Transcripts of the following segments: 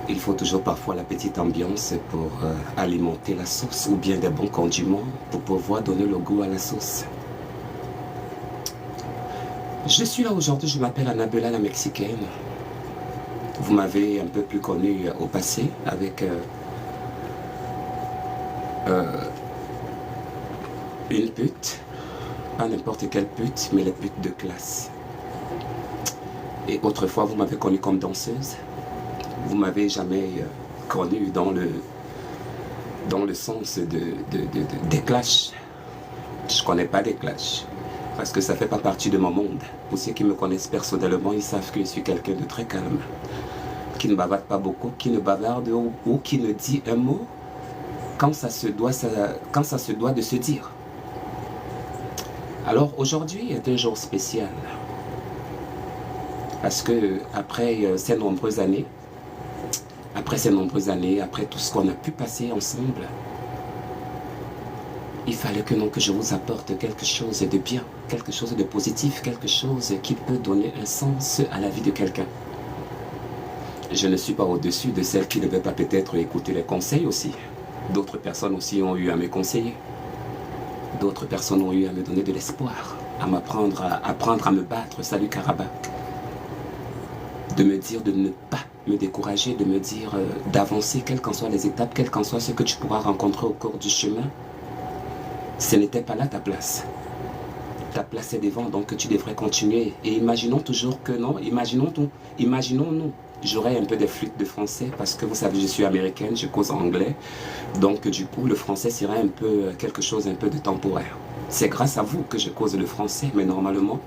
Il faut toujours parfois la petite ambiance pour alimenter la sauce ou bien des bons condiments pour pouvoir donner le goût à la sauce. Je suis là aujourd'hui, je m'appelle Annabella la Mexicaine. Vous m'avez un peu plus connu au passé avec une pute, pas n'importe quelle pute, mais les putes de classe. Et autrefois, vous m'avez connu comme danseuse. Vous m'avez jamais connu dans le sens des clashs. Je connais pas des clashs. Parce que ça fait pas partie de mon monde. Pour ceux qui me connaissent personnellement, ils savent que je suis quelqu'un de très calme. Qui ne bavarde pas beaucoup, qui ne bavarde ou qui ne dit un mot quand ça se doit de se dire. Alors aujourd'hui est un jour spécial. Parce que après ces nombreuses années, après tout ce qu'on a pu passer ensemble, il fallait que je vous apporte quelque chose de bien, quelque chose de positif, quelque chose qui peut donner un sens à la vie de quelqu'un. Je ne suis pas au-dessus de celles qui ne veulent pas peut-être écouter les conseils aussi. D'autres personnes aussi ont eu à me conseiller. D'autres personnes ont eu à me donner de l'espoir, à m'apprendre à me battre, salut Karabakh. De me dire de ne pas me décourager, de me dire d'avancer, quelles qu'en soient les étapes, quel qu'en soit ce que tu pourras rencontrer au cours du chemin. Ce n'était pas là ta place. Ta place est devant, donc tu devrais continuer. Et imaginons toujours que non, imaginons-nous. J'aurai un peu de flûte de français parce que vous savez, je suis américaine, je cause anglais. Donc du coup, le français serait un peu quelque chose un peu de temporaire. C'est grâce à vous que je cause le français, mais normalement,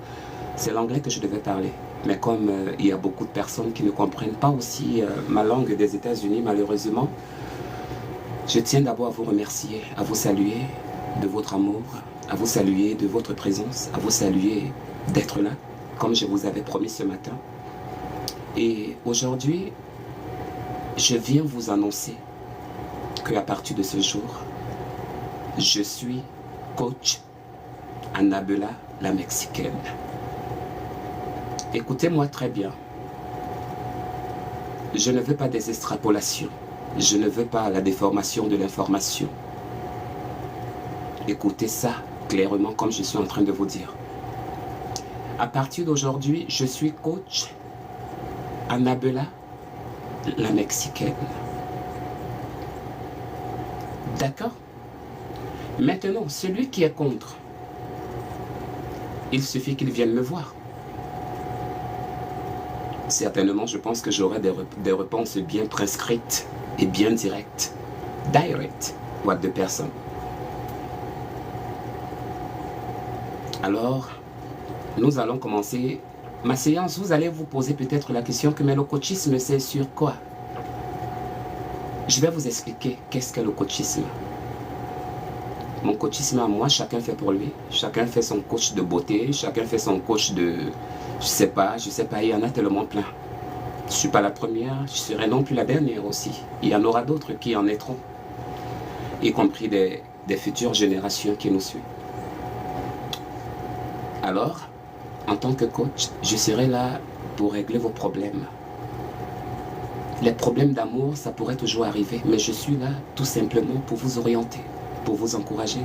c'est l'anglais que je devais parler. Mais comme il y a beaucoup de personnes qui ne comprennent pas aussi ma langue des États-Unis, malheureusement, je tiens d'abord à vous remercier, à vous saluer de votre amour, à vous saluer de votre présence, à vous saluer d'être là, comme je vous avais promis ce matin. Et aujourd'hui, je viens vous annoncer qu'à partir de ce jour, je suis coach Annabella la Mexicaine. Écoutez-moi très bien. Je ne veux pas des extrapolations. Je ne veux pas la déformation de l'information. Écoutez ça clairement comme je suis en train de vous dire. À partir d'aujourd'hui, je suis coach Annabella la Mexicaine. D'accord? Maintenant, celui qui est contre, il suffit qu'il vienne me voir. Certainement, je pense que j'aurai des réponses bien prescrites et bien directes. Direct, what de personne. Alors, nous allons commencer ma séance. Vous allez vous poser peut-être la question que mais le coachisme, c'est sur quoi? Je vais vous expliquer qu'est-ce que le coachisme. Mon coachisme à moi, chacun fait pour lui. Chacun fait son coach de beauté, chacun fait son coach de... Je sais pas, il y en a tellement plein. Je ne suis pas la première, je ne serai non plus la dernière aussi. Il y en aura d'autres qui en naîtront, y compris des futures générations qui nous suivent. Alors, en tant que coach, je serai là pour régler vos problèmes. Les problèmes d'amour, ça pourrait toujours arriver, mais je suis là tout simplement pour vous orienter, pour vous encourager,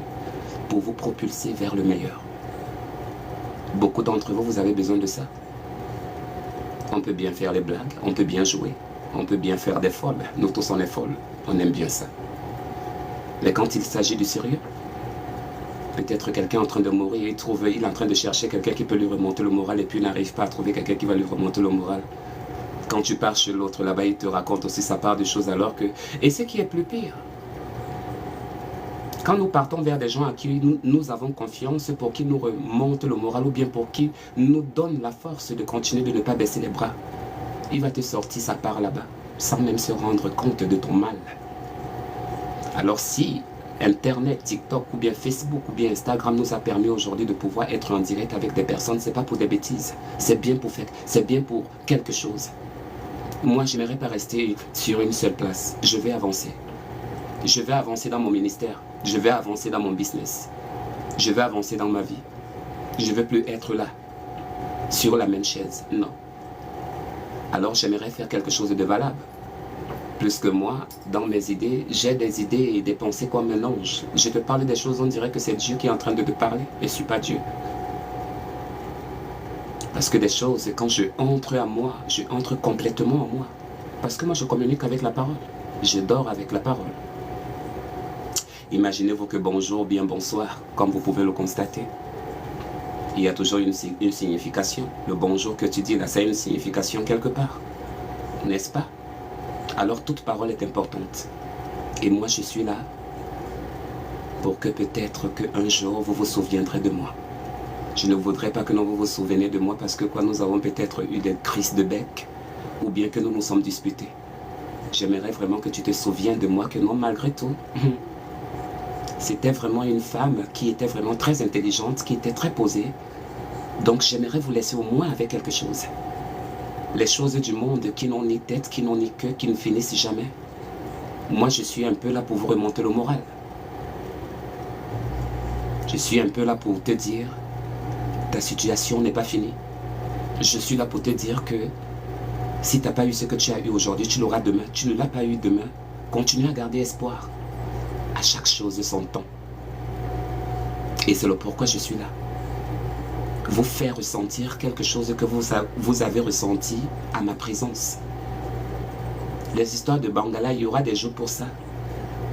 pour vous propulser vers le meilleur. Beaucoup d'entre vous, vous avez besoin de ça. On peut bien faire les blagues, on peut bien jouer, on peut bien faire des folles. Nous tous, on est folles, on aime bien ça. Mais quand il s'agit du sérieux, peut-être quelqu'un en train de mourir, il est en train de chercher quelqu'un qui peut lui remonter le moral et puis il n'arrive pas à trouver quelqu'un qui va lui remonter le moral. Quand tu pars chez l'autre là-bas, il te raconte aussi sa part de choses alors que... Et ce qui est plus pire, quand nous partons vers des gens à qui nous avons confiance, pour qu'ils nous remontent le moral ou bien pour qu'ils nous donnent la force de continuer de ne pas baisser les bras, il va te sortir sa part là-bas, sans même se rendre compte de ton mal. Alors si Internet, TikTok ou bien Facebook ou bien Instagram nous a permis aujourd'hui de pouvoir être en direct avec des personnes, c'est pas pour des bêtises, c'est bien pour quelque chose. Moi, je n'aimerais pas rester sur une seule place. Je vais avancer. Je vais avancer dans mon ministère. Je vais avancer dans mon business. Je vais avancer dans ma vie. Je ne veux plus être là, sur la même chaise. Non. Alors, j'aimerais faire quelque chose de valable. plus que moi, dans mes idées, j'ai des idées et des pensées comme un ange. Je te parle des choses, on dirait que c'est Dieu qui est en train de te parler, et je ne suis pas Dieu. Parce que des choses, quand je entre à moi, je entre complètement en moi. Parce que moi, je communique avec la parole. Je dors avec la parole. Imaginez-vous que bonjour, bien bonsoir, comme vous pouvez le constater. Il y a toujours une signification. Le bonjour que tu dis là, ça a une signification quelque part. N'est-ce pas? Alors toute parole est importante. Et moi, je suis là pour que peut-être qu'un jour, vous vous souviendrez de moi. Je ne voudrais pas que vous vous souveniez de moi parce que quoi, nous avons peut-être eu des crises de bec ou bien que nous nous sommes disputés. J'aimerais vraiment que tu te souviennes de moi, que non, malgré tout, c'était vraiment une femme qui était vraiment très intelligente, qui était très posée. Donc j'aimerais vous laisser au moins avec quelque chose. Les choses du monde qui n'ont ni tête, qui n'ont ni queue, qui ne finissent jamais. Moi, je suis un peu là pour vous remonter le moral. Je suis un peu là pour te dire, ta situation n'est pas finie. Je suis là pour te dire que si tu n'as pas eu ce que tu as eu aujourd'hui, tu l'auras demain. Tu ne l'as pas eu demain. Continue à garder espoir. À chaque chose son temps. Et c'est le pourquoi je suis là. Vous faire ressentir quelque chose que vous avez ressenti à ma présence. Les histoires de Bangala, il y aura des jours pour ça.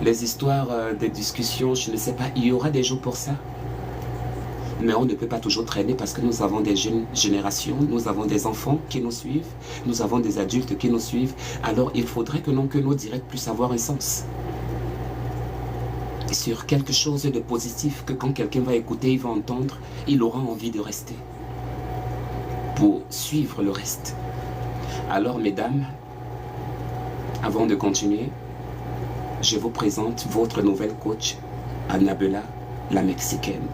Les histoires de discussions, je ne sais pas, il y aura des jours pour ça. Mais on ne peut pas toujours traîner parce que nous avons des jeunes générations, nous avons des enfants qui nous suivent, nous avons des adultes qui nous suivent. Alors il faudrait que nos directs puissent avoir un sens. Sur quelque chose de positif que quand quelqu'un va écouter, il va entendre, il aura envie de rester pour suivre le reste. Alors mesdames, avant de continuer, je vous présente votre nouvelle coach, Annabella, la Mexicaine.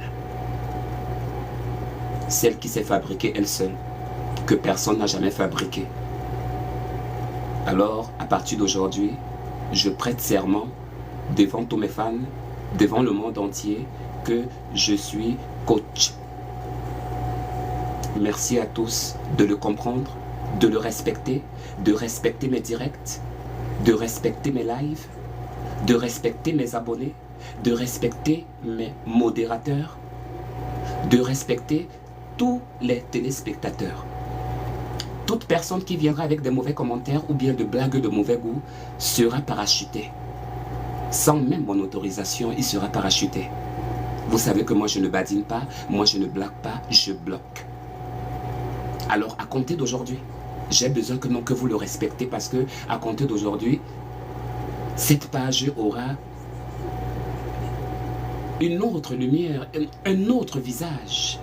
Celle qui s'est fabriquée elle seule, que personne n'a jamais fabriquée. Alors, à partir d'aujourd'hui, je prête serment devant tous mes fans, devant le monde entier, que je suis coach. Merci à tous de le comprendre, de le respecter, de respecter mes directs, de respecter mes lives, de respecter mes abonnés, de respecter mes modérateurs, de respecter tous les téléspectateurs. Toute personne qui viendra avec des mauvais commentaires ou bien de blagues de mauvais goût sera parachutée. Sans même mon autorisation, il sera parachuté. Vous savez que moi je ne badine pas, moi je ne blague pas, je bloque. Alors à compter d'aujourd'hui, j'ai besoin que vous le respectez parce que à compter d'aujourd'hui, cette page aura une autre lumière, un autre visage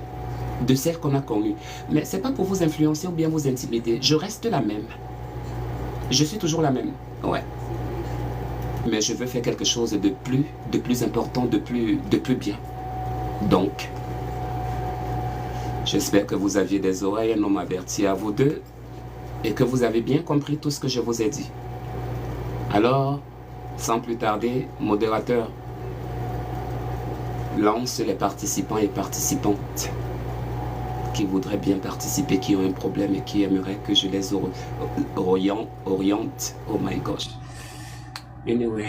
de celle qu'on a connue. Mais ce n'est pas pour vous influencer ou bien vous intimider. Je reste la même. Je suis toujours la même. Ouais. Mais je veux faire quelque chose de plus important, de plus bien. Donc, j'espère que vous aviez des oreilles, un homme averti à vous deux, et que vous avez bien compris tout ce que je vous ai dit. Alors, sans plus tarder, modérateur, lance les participants et participantes qui voudraient bien participer, qui ont un problème et qui aimeraient que je les oriente. Oh my gosh. Anyway.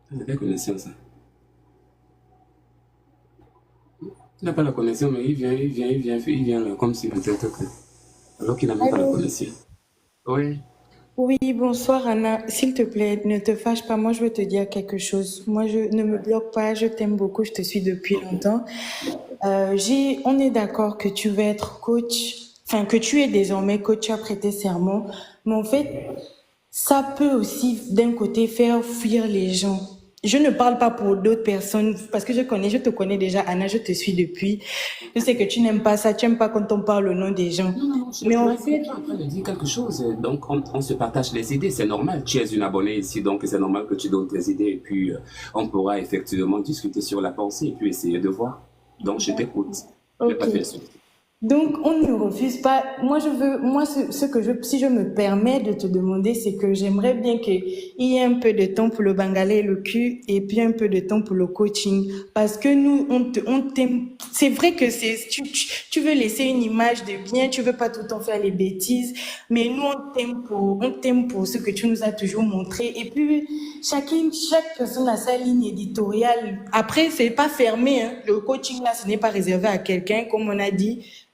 Vous avez connexion ça. Il n'a pas la connexion, mais il vient là, comme si peut-être que... Alors qu'il n'a même pas la Allô? connexion. Oui. Oui, bonsoir Anna. S'il te plaît, ne te fâche pas. Moi, je veux te dire quelque chose. Moi, je ne me bloque pas. Je t'aime beaucoup. Je te suis depuis longtemps. On est d'accord que tu veux être coach, enfin que tu es désormais coach, tu as prêté serment. Mais en fait, ça peut aussi, d'un côté, faire fuir les gens. Je ne parle pas pour d'autres personnes, parce que je te connais déjà, Anna, je te suis depuis. Je sais que tu n'aimes pas ça, tu n'aimes pas quand on parle au nom des gens. Non, Mais en je fait, suis en train de dire quelque chose. Donc, on se partage les idées, c'est normal. Tu es une abonnée ici, donc c'est normal que tu donnes tes idées. Et puis, on pourra effectivement discuter sur la pensée et puis essayer de voir. Donc, je t'écoute. Je n'ai pas ok. fait de suite. Donc, on ne refuse pas. Moi, si je me permets de te demander, c'est que j'aimerais bien qu'il y ait un peu de temps pour le Bengalais et le cul, et puis un peu de temps pour le coaching. Parce que nous, on t'aime. C'est vrai que tu veux laisser une image de bien, tu veux pas tout le temps faire les bêtises, mais nous, on t'aime pour ce que tu nous as toujours montré. Et puis, chaque personne a sa ligne éditoriale. Après, c'est pas fermé, hein. Le coaching là, ce n'est pas réservé à quelqu'un, comme on a dit.